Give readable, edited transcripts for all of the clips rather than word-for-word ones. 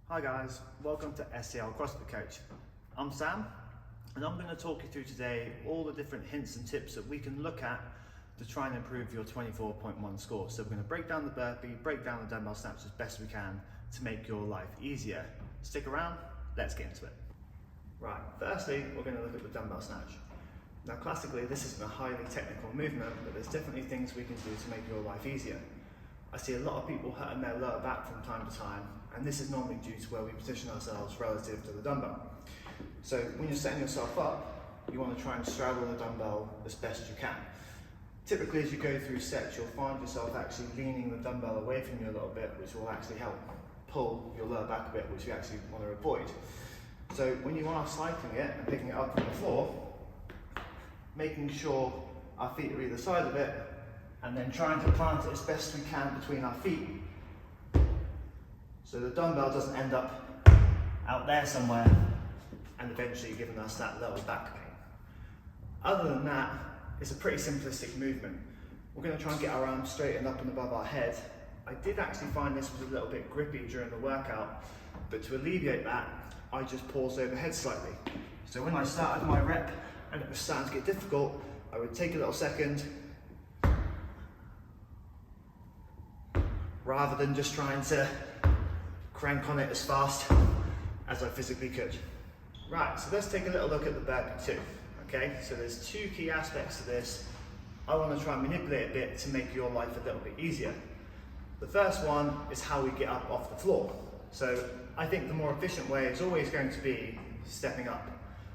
Hi guys, welcome to SCL CrossFit Coach. I'm Sam and I'm going to talk you through today all the different hints and tips that we can look at to try and improve your 24.1 score. So we're going to break down the burpee, break down the dumbbell snatch as best we can to make your life easier. Stick around, let's get into it. Right, firstly we're going to look at the dumbbell snatch. Now classically this isn't a highly technical movement, but there's definitely things we can do to make your life easier. I see a lot of people hurting their lower back from time to time, and this is normally due to where we position ourselves relative to the dumbbell. So when you're setting yourself up, you want to try and straddle the dumbbell as best you can. Typically as you go through sets, you'll find yourself actually leaning the dumbbell away from you a little bit, which will actually help pull your lower back a bit, which you actually want to avoid. So when you are cycling it and picking it up from the floor, making sure our feet are either side of it, and then trying to plant it as best we can between our feet, so the dumbbell doesn't end up out there somewhere and eventually giving us that lower back pain. Other than that, it's a pretty simplistic movement. We're going to try and get our arms straightened up and above our head. I did actually find this was a little bit grippy during the workout, but to alleviate that, I just paused overhead slightly. So when I started my rep and it was starting to get difficult, I would take a little second, rather than just trying to crank on it as fast as I physically could. Right, so let's take a little look at the burpee too. Okay, so there's two key aspects to this. I want to try and manipulate a bit to make your life a little bit easier. The first one is how we get up off the floor. So I think the more efficient way is always going to be stepping up.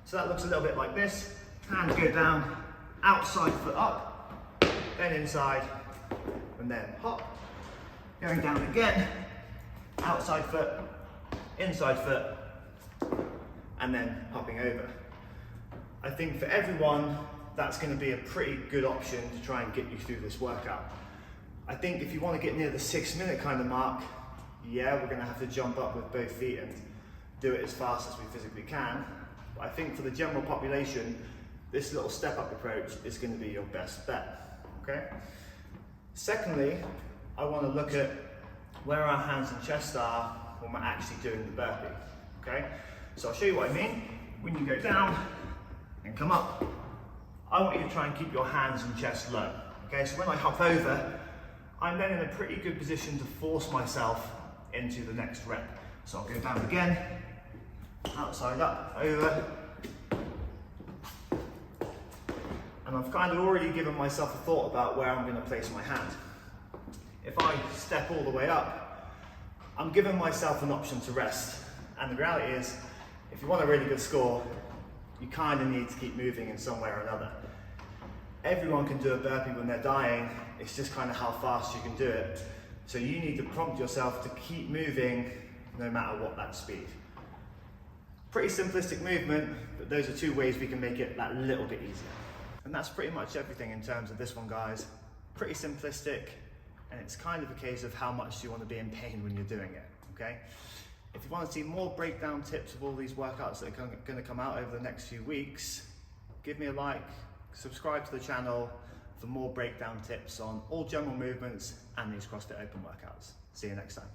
So that looks a little bit like this. Hands go down, outside foot up, then inside, and then hop. Going down again, outside foot, inside foot, and then hopping over. I think for everyone, that's going to be a pretty good option to try and get you through this workout. I think if you want to get near the 6-minute kind of mark, yeah, we're going to have to jump up with both feet and do it as fast as we physically can. But I think for the general population, this little step up approach is going to be your best bet, okay? Secondly, I want to look at where our hands and chest are when we're actually doing the burpee, okay? So I'll show you what I mean. When you go down and come up, I want you to try and keep your hands and chest low, okay? So when I hop over, I'm then in a pretty good position to force myself into the next rep. So I'll go down again, outside up, over, and I've kind of already given myself a thought about where I'm going to place my hand. If I step all the way up, I'm giving myself an option to rest. And the reality is, if you want a really good score, you kind of need to keep moving in some way or another. Everyone can do a burpee when they're dying, it's just kind of how fast you can do it. So you need to prompt yourself to keep moving no matter what that speed. Pretty simplistic movement, but those are two ways we can make it that little bit easier. And that's pretty much everything in terms of this one, guys. Pretty simplistic. And it's kind of a case of how much do you want to be in pain when you're doing it, okay? If you want to see more breakdown tips of all these workouts that are going to come out over the next few weeks, give me a like, subscribe to the channel for more breakdown tips on all general movements and these CrossFit Open workouts. See you next time.